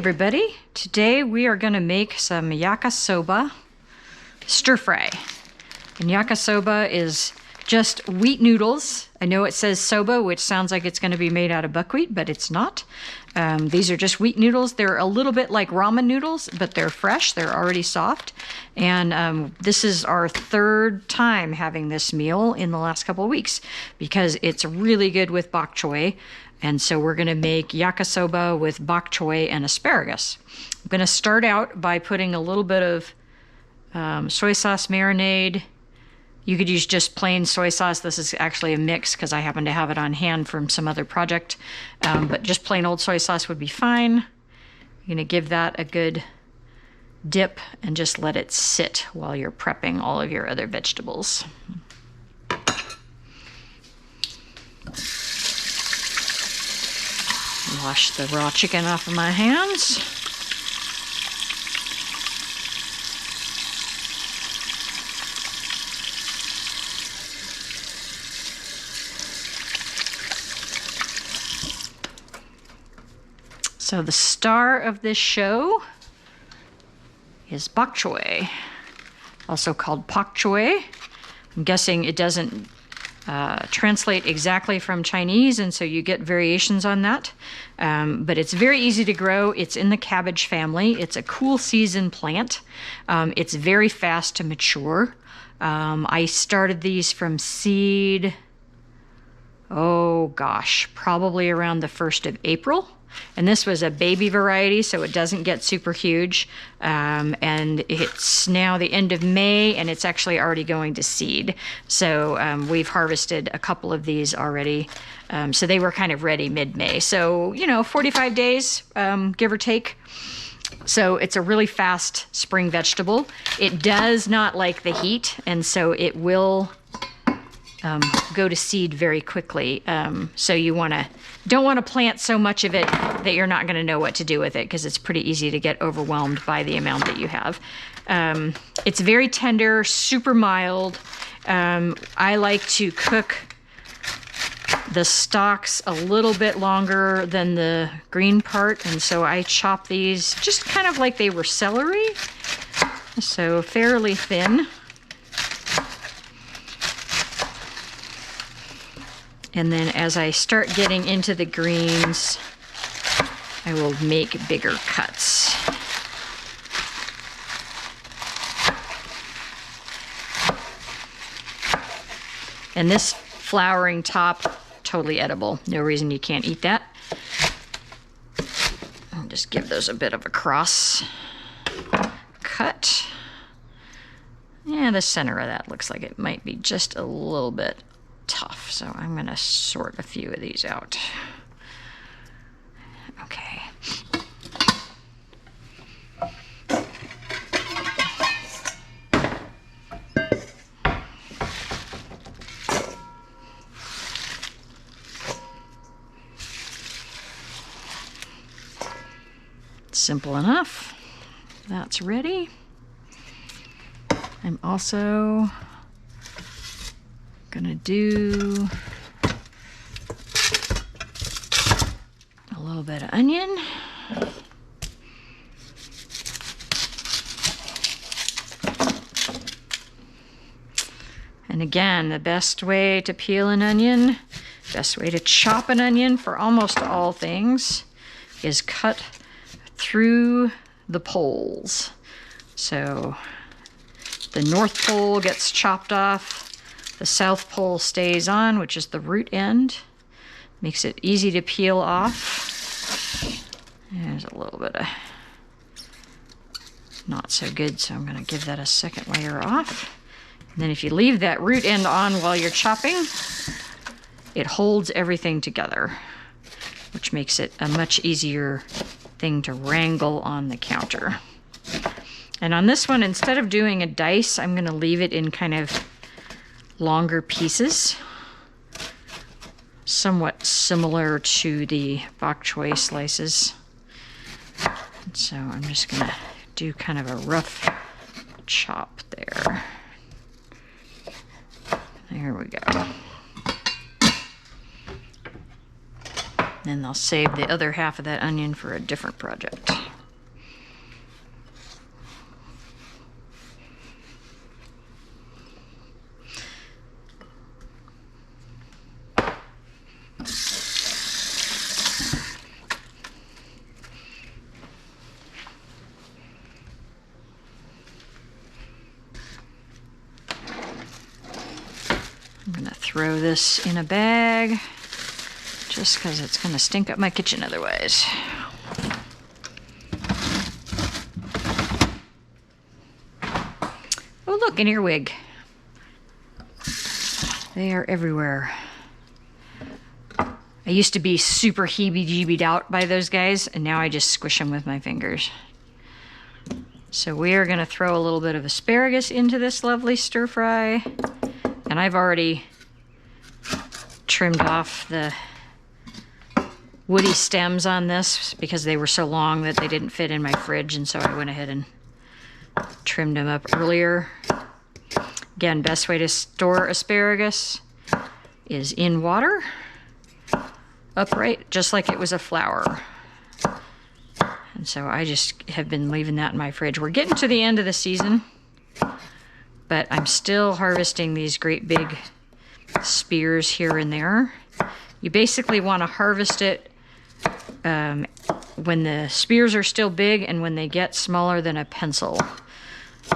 everybody. Today we are going to make some Yakisoba stir fry. And Yakisoba is just wheat noodles. I know it says soba, which sounds like it's going to be made out of buckwheat, but it's not. These are just wheat noodles. They're a little bit like ramen noodles, but they're fresh. They're already soft. And this is our third time having this meal in the last couple of weeks because it's really good with bok choy. And so we're going to make yakisoba with bok choy and asparagus. I'm going to start out by putting a little bit of soy sauce marinade. You could use just plain soy sauce. This is actually a mix because I happen to have it on hand from some other project. But just plain old soy sauce would be fine. You're going to give that a good dip and just let it sit while you're prepping all of your other vegetables. Wash the raw chicken off of my hands. So the star of this show is bok choy, also called pak choy. I'm guessing it doesn't translate exactly from Chinese, and so you get variations on that. But it's very easy to grow. It's in the cabbage family. It's a cool season plant. It's very fast to mature. I started these from seed, oh gosh, probably around the 1st of April. And this was a baby variety, so it doesn't get super huge. And it's now the end of May, and it's actually already going to seed. So we've harvested a couple of these already. So they were kind of ready mid-May. So, 45 days, give or take. So it's a really fast spring vegetable. It does not like the heat, and so it will go to seed very quickly. So you don't want to plant so much of it that you're not going to know what to do with it, because it's pretty easy to get overwhelmed by the amount that you have. It's very tender, super mild. I like to cook the stalks a little bit longer than the green part, and so I chop these just kind of like they were celery, so fairly thin. And then as I start getting into the greens, I will make bigger cuts. And this flowering top, totally edible. No reason you can't eat that. I'll just give those a bit of a cross cut. Yeah, the center of that looks like it might be just a little bit tough, so I'm going to sort a few of these out. Okay. Simple enough. That's ready. I'm also gonna do a little bit of onion. And again, the best way to peel an onion, best way to chop an onion for almost all things is cut through the poles. So the North Pole gets chopped off. The South Pole stays on, which is the root end. Makes it easy to peel off. There's a little bit of not so good, so I'm going to give that a second layer off. And then if you leave that root end on while you're chopping, it holds everything together, which makes it a much easier thing to wrangle on the counter. And on this one, instead of doing a dice, I'm going to leave it in kind of longer pieces, somewhat similar to the bok choy slices. So I'm just gonna do kind of a rough chop there. There we go. Then I'll save the other half of that onion for a different project. throw this in a bag just because it's going to stink up my kitchen otherwise. Oh, look, an earwig. They are everywhere. I used to be super heebie-jeebied out by those guys, and now I just squish them with my fingers. So we are going to throw a little bit of asparagus into this lovely stir fry. And I've already trimmed off the woody stems on this because they were so long that they didn't fit in my fridge, and so I went ahead and trimmed them up earlier. Again, best way to store asparagus is in water, upright, just like it was a flower. And so I just have been leaving that in my fridge. We're getting to the end of the season, but I'm still harvesting these great big spears here and there. You basically want to harvest it when the spears are still big, and when they get smaller than a pencil,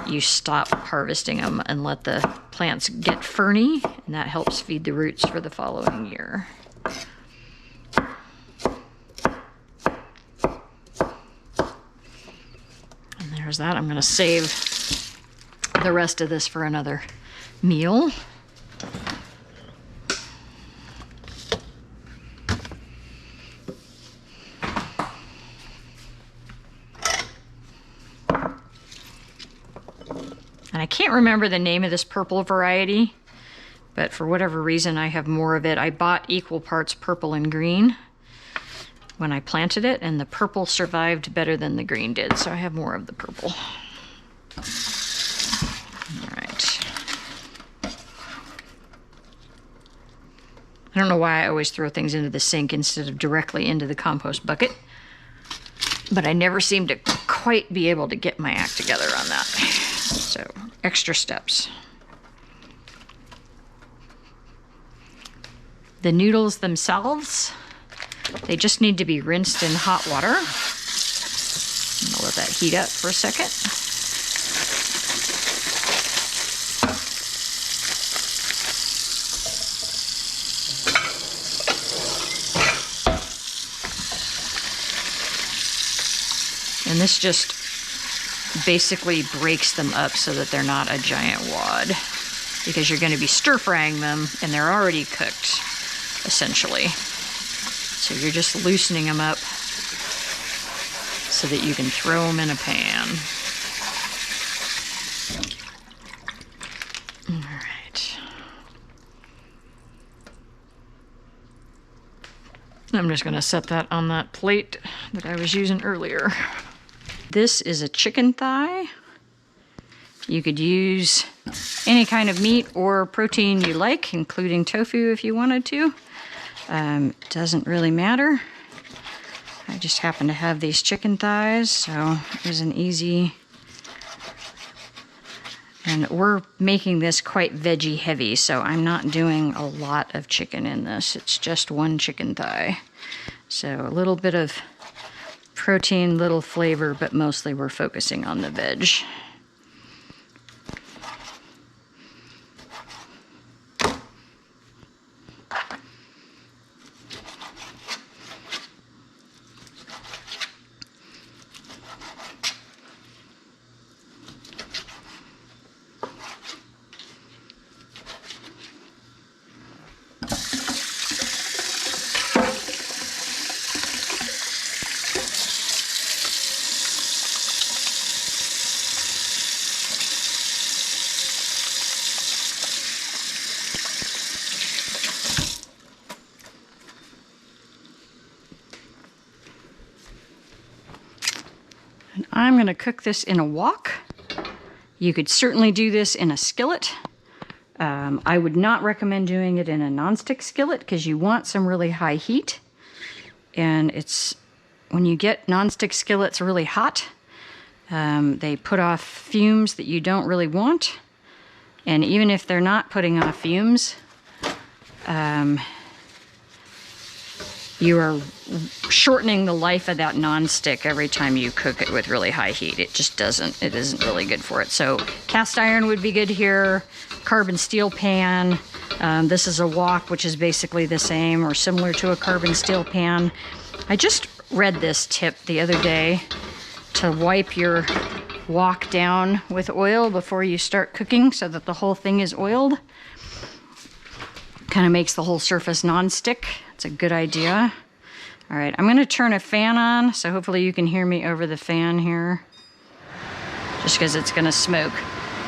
you stop harvesting them and let the plants get ferny, and that helps feed the roots for the following year. And there's that. I'm going to save the rest of this for another meal. And I can't remember the name of this purple variety, but for whatever reason I have more of it. I bought equal parts purple and green when I planted it, and the purple survived better than the green did, so I have more of the purple. All right. I don't know why I always throw things into the sink instead of directly into the compost bucket, but I never seem to quite be able to get my act together on that. So, extra steps. The noodles themselves, they just need to be rinsed in hot water. I'll let that heat up for a second. And this just basically breaks them up so that they're not a giant wad, because you're going to be stir frying them and they're already cooked essentially. So you're just loosening them up so that you can throw them in a pan. All right. I'm just going to set that on that plate that I was using earlier. This is a chicken thigh. You could use any kind of meat or protein you like, including tofu if you wanted to. Doesn't really matter. I just happen to have these chicken thighs, so it was an easy. And we're making this quite veggie heavy, so I'm not doing a lot of chicken in this. It's just one chicken thigh. So a little bit of protein, little flavor, but mostly we're focusing on the veg. And I'm going to cook this in a wok. You could certainly do this in a skillet. I would not recommend doing it in a nonstick skillet because you want some really high heat. And it's when you get nonstick skillets really hot, they put off fumes that you don't really want. And even if they're not putting off fumes, you are shortening the life of that nonstick every time you cook it with really high heat. It just it isn't really good for it. So cast iron would be good here, carbon steel pan. This is a wok, which is basically the same or similar to a carbon steel pan. I just read this tip the other day to wipe your wok down with oil before you start cooking so that the whole thing is oiled. Kind of makes the whole surface non-stick. It's a good idea. All right, I'm gonna turn a fan on, so hopefully you can hear me over the fan here, just because it's gonna smoke.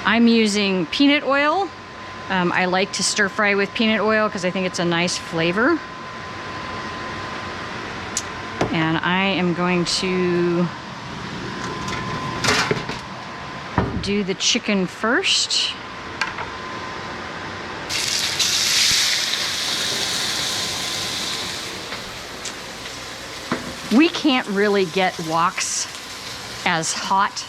I'm using peanut oil. I like to stir fry with peanut oil because I think it's a nice flavor. And I am going to do the chicken first. We can't really get woks as hot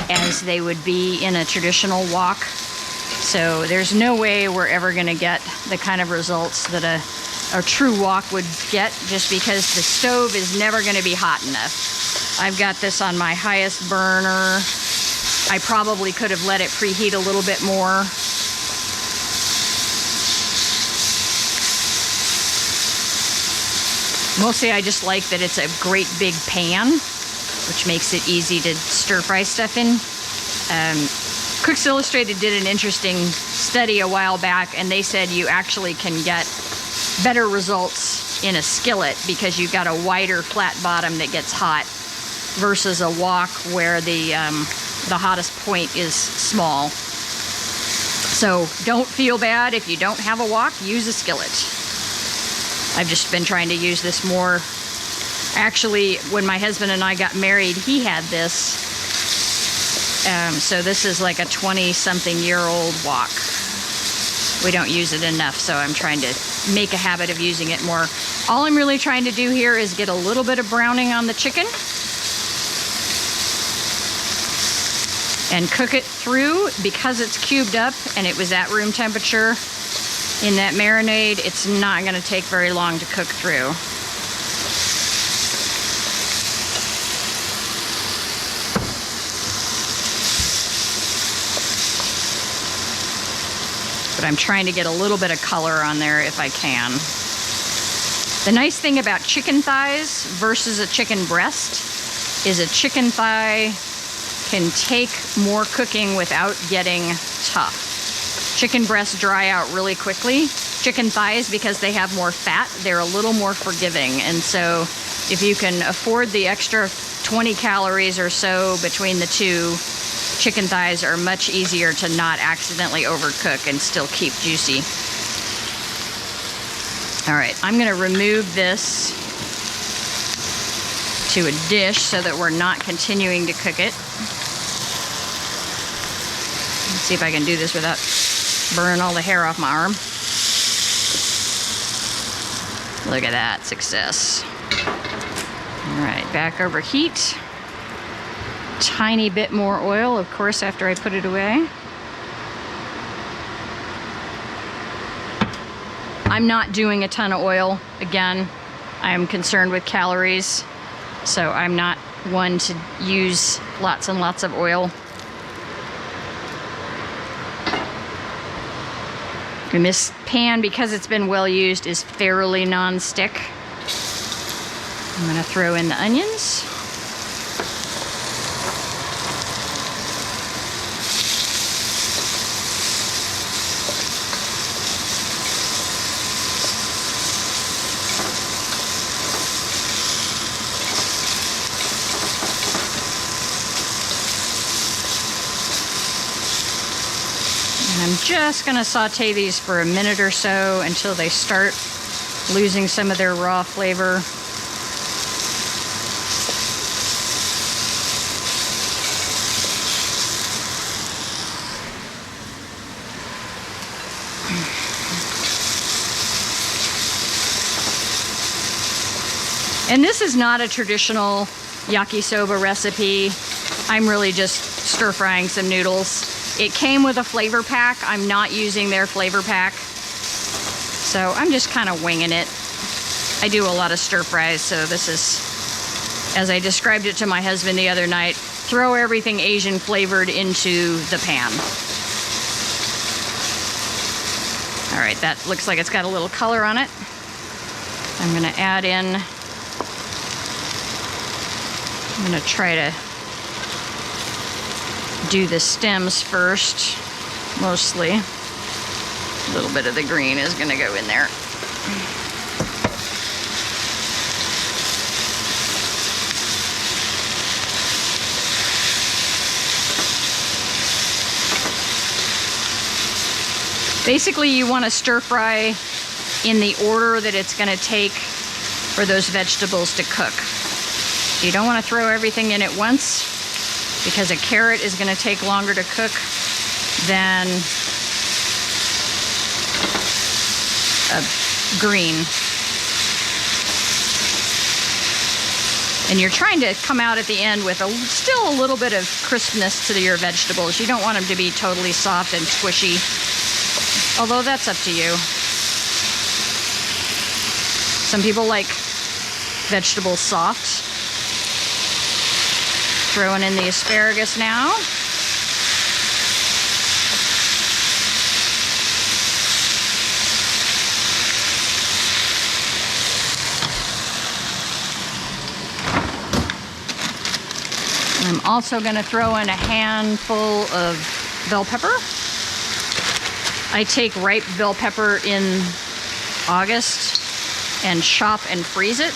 as they would be in a traditional wok. So there's no way we're ever gonna get the kind of results that a true wok would get, just because the stove is never gonna be hot enough. I've got this on my highest burner. I probably could have let it preheat a little bit more. Mostly I just like that it's a great big pan, which makes it easy to stir fry stuff in. Cooks Illustrated did an interesting study a while back, and they said you actually can get better results in a skillet because you've got a wider flat bottom that gets hot versus a wok where the hottest point is small. So don't feel bad if you don't have a wok, use a skillet. I've just been trying to use this more. Actually, when my husband and I got married, he had this. So this is like a 20-something-year-old wok. We don't use it enough, so I'm trying to make a habit of using it more. All I'm really trying to do here is get a little bit of browning on the chicken and cook it through. Because it's cubed up and it was at room temperature in that marinade, it's not going to take very long to cook through. But I'm trying to get a little bit of color on there if I can. The nice thing about chicken thighs versus a chicken breast is a chicken thigh can take more cooking without getting tough. Chicken breasts dry out really quickly. Chicken thighs, because they have more fat, they're a little more forgiving. And so if you can afford the extra 20 calories or so between the two, chicken thighs are much easier to not accidentally overcook and still keep juicy. All right, I'm gonna remove this to a dish so that we're not continuing to cook it. Let's see if I can do this without burning all the hair off my arm. Look at that, success. All right, back over heat. Tiny bit more oil, of course, after I put it away. I'm not doing a ton of oil. Again, I'm concerned with calories, so I'm not one to use lots and lots of oil. And this pan, because it's been well used, is fairly non-stick. I'm gonna throw in the onions. I'm just gonna saute these for a minute or so until they start losing some of their raw flavor. And this is not a traditional yakisoba recipe. I'm really just stir frying some noodles. It came with a flavor pack. I'm not using their flavor pack. So I'm just kind of winging it. I I do a lot of stir fries, so this is, as I described it to my husband the other night, throw everything Asian flavored into the pan. All right, that looks like it's got a little color on it. I'm gonna add in, I'm gonna try to do the stems first, mostly. A little bit of the green is gonna go in there. Basically, you want to stir fry in the order that it's going to take for those vegetables to cook. You don't want to throw everything in at once because a carrot is going to take longer to cook than a green. And you're trying to come out at the end with still a little bit of crispness to your vegetables. You don't want them to be totally soft and squishy. Although that's up to you. Some people like vegetables soft. Throwing in the asparagus now. I'm also going to throw in a handful of bell pepper. I take ripe bell pepper in August and chop and freeze it.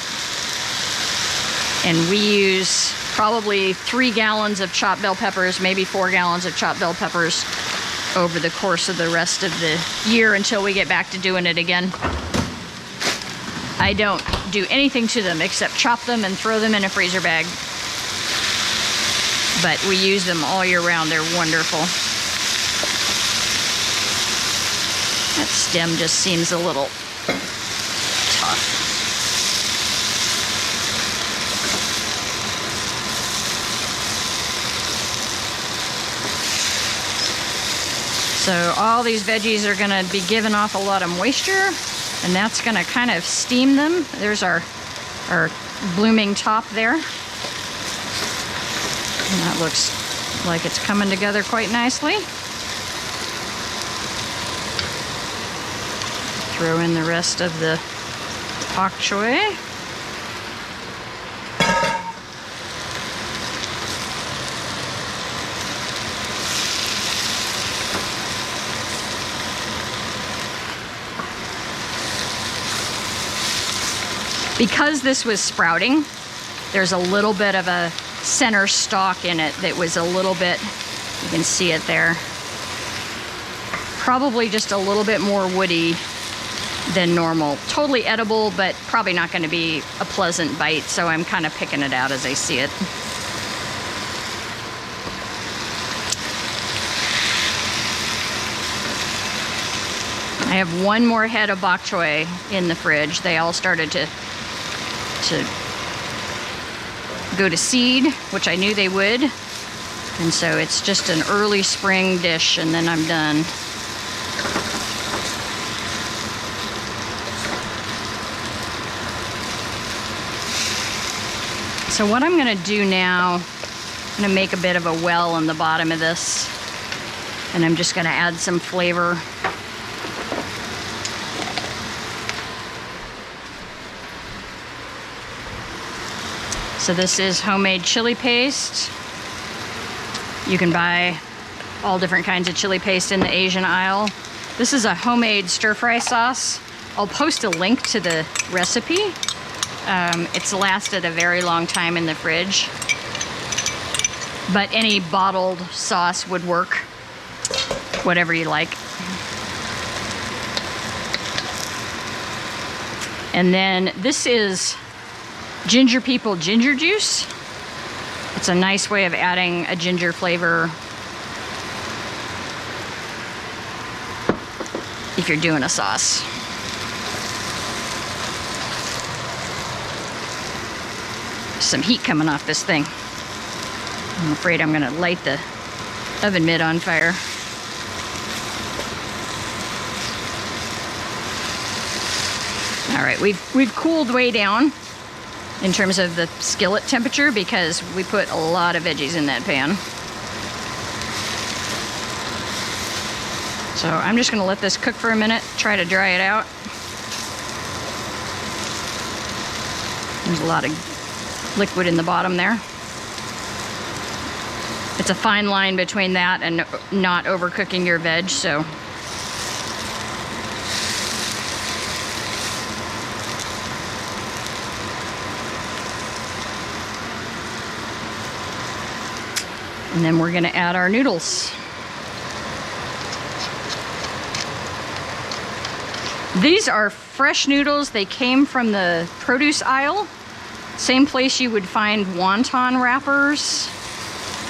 And we use probably 3 gallons of chopped bell peppers, maybe 4 gallons of chopped bell peppers over the course of the rest of the year until we get back to doing it again. I don't do anything to them except chop them and throw them in a freezer bag. But we use them all year round. They're wonderful. That stem just seems a little tough. So all these veggies are going to be giving off a lot of moisture, and that's going to kind of steam them. There's our blooming top there. And that looks like it's coming together quite nicely. Throw in the rest of the bok choy. Because this was sprouting, there's a little bit of a center stalk in it that was a little bit, you can see it there, probably just a little bit more woody than normal. Totally edible, but probably not going to be a pleasant bite, so I'm kind of picking it out as I see it. I have one more head of bok choy in the fridge. They all started to go to seed, which I knew they would. And so it's just an early spring dish, and then I'm done. So what I'm gonna do now, I'm gonna make a bit of a well in the bottom of this, and I'm just gonna add some flavor. So this is homemade chili paste. You can buy all different kinds of chili paste in the Asian aisle. This is a homemade stir-fry sauce. I'll post a link to the recipe. It's lasted a very long time in the fridge, but any bottled sauce would work, whatever you like. And then this is ginger people ginger juice. It's a nice way of adding a ginger flavor if you're doing a sauce. Some heat coming off this thing. I'm afraid I'm gonna light the oven mitt on fire. All right, we've cooled way down in terms of the skillet temperature because we put a lot of veggies in that pan. So I'm just gonna let this cook for a minute, try to dry it out. There's a lot of liquid in the bottom there. It's a fine line between that and not overcooking your veg, so. And then we're gonna add our noodles. These are fresh noodles. They came from the produce aisle. Same place you would find wonton wrappers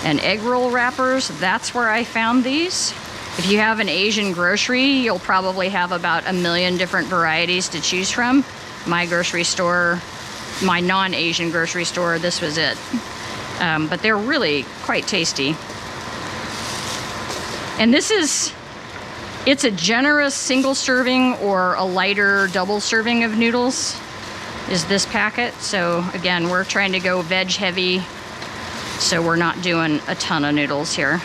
and egg roll wrappers. That's where I found these. If you have an Asian grocery, you'll probably have about 1 million different varieties to choose from. My grocery store, my non-Asian grocery store, this was it. But they're really quite tasty. And it's a generous single serving or a lighter double serving of noodles is this packet. So again, we're trying to go veg heavy, so we're not doing a ton of noodles here.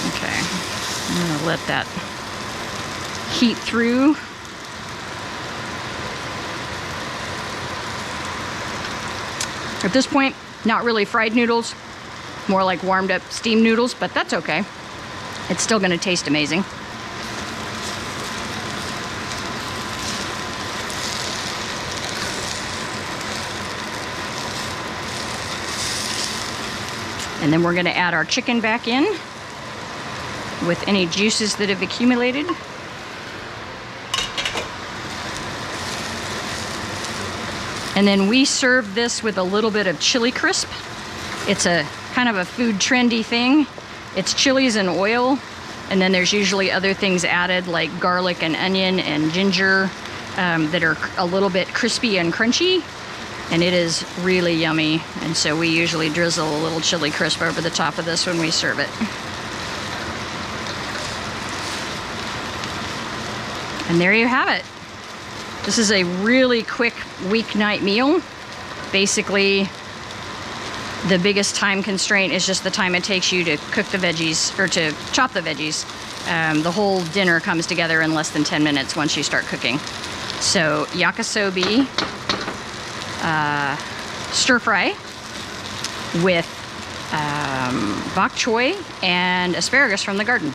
Okay, I'm gonna let that heat through. At this point, not really fried noodles, more like warmed up steamed noodles, but that's okay. It's still gonna taste amazing. And then we're gonna add our chicken back in with any juices that have accumulated. And then we serve this with a little bit of chili crisp. It's a kind of a food trendy thing. It's chilies and oil, and then there's usually other things added like garlic and onion and ginger that are a little bit crispy and crunchy, and it is really yummy. And so we usually drizzle a little chili crisp over the top of this when we serve it. And there you have it. This is a really quick weeknight meal. Basically, the biggest time constraint is just the time it takes you to cook the veggies, or to chop the veggies. The whole dinner comes together in less than 10 minutes once you start cooking. So, yakisoba stir fry with bok choy and asparagus from the garden.